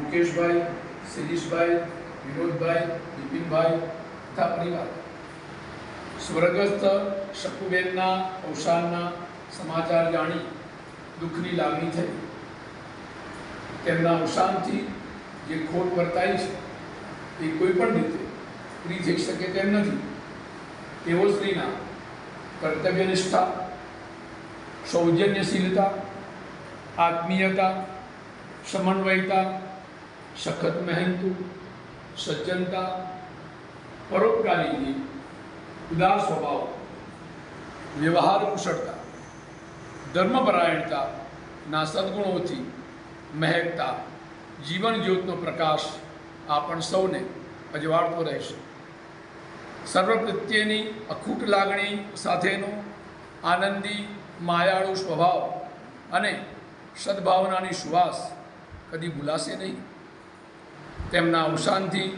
मुकेशभाई, शिरीषभाई, विनोदभाई, विपिनभाई तथा परिवार स्वर्गस्थ શકુબેનના અવસાનના સમાચાર જાણી દુઃખની લાગણી થઈ। તેમના અવસાનથી જે ખોટ વર્તાઈ છે એ કોઈ પણ રીતે પૂરી થઈ શકે તેમ નથી। તેઓ શ્રીના કર્તવ્યનિષ્ઠા, સૌજન્યશીલતા, આત્મીયતા, સમન્વયતા, સખત મહેનતુ, સજ્જનતા, પરોપકારીની, ઉદાર સ્વભાવ, વ્યવહાર કુશળતા, ધર્મપરાયણતાના સદગુણોથી મહેકતા જીવન જ્યોતનો પ્રકાશ આપણ સૌને અજવાળતો રહેશે। સર્વ પ્રત્યેની અખૂટ લાગણી સાથેનો આનંદી, માયાળુ સ્વભાવ અને સદભાવનાની સુવાસ કદી ભૂલાશે નહીં। તેમના અવસાનથી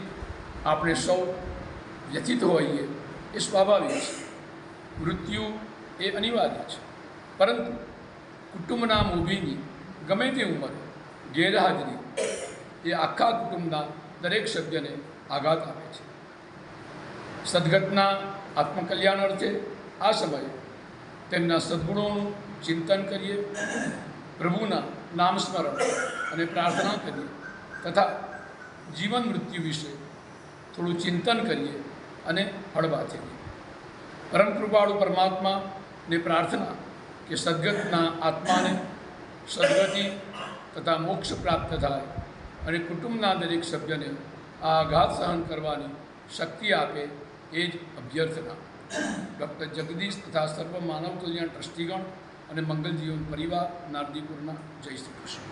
આપણે સૌ વ્યથિત હોઈએ એ સ્વાભાવિક છે। મૃત્યુ એ અનિવાર્ય છે, પરંતુ કુટુંબના મૂવીની ગમે તે ઉંમરે ગેરહાજરી એ આખા કુટુંબના દરેક સભ્યને આઘાત આપે છે। સદગતના આત્મકલ્યાણ અર્થે આ સમયે તેમના સદગુણોનું ચિંતન કરીએ, પ્રભુના નામ સ્મરણ અને પ્રાર્થના કરીએ તથા જીવન મૃત્યુ વિશે થોડું ચિંતન કરીએ અને હળવા થઈએ। પરમ કૃપાળુ પરમાત્માને પ્રાર્થના કે સદગતના આત્માને સદગતિ તથા મોક્ષ પ્રાપ્ત થાય અને કુટુંબના દરેક સભ્યને આ આઘાત સહન કરવાની શક્તિ આપે એ જ અભ્યર્થના। ડૉક્ટર જગદીશ તથા સર્વ માનવ કલ્યાણ ટ્રસ્ટીગણ અને મંગલ જીવન પરિવાર નારદીપુરના જય શ્રી કૃષ્ણ।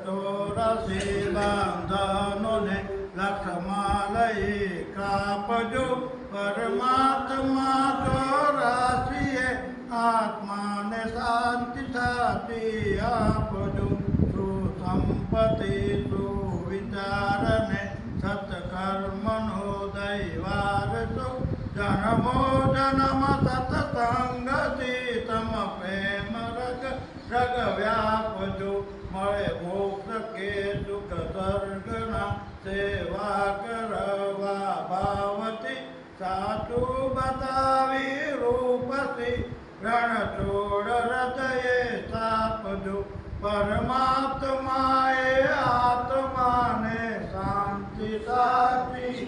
ચોરાસી બંધનોને લક્ષમાં લઈ કાપજો પરમાત્મા ચોરાસીએ આત્માને શાંતિ સાથી આપજો। સુસંપત્તિ સુવિચારને સત્કર્મનો દૈવારસો જન્મો જન્મ સત્સંગથી તમ પ્રેમ રગ રગ વ્યાપજો। મળે મોક્ષ કે સુખ સ્વર્ગના સેવા કરવા ભાવથી સાચું બતાવી રૂપથી રણ છોડ હૃદયે સ્થાપજો। પરમાત્માએ આત્માને શાંતિ સાચી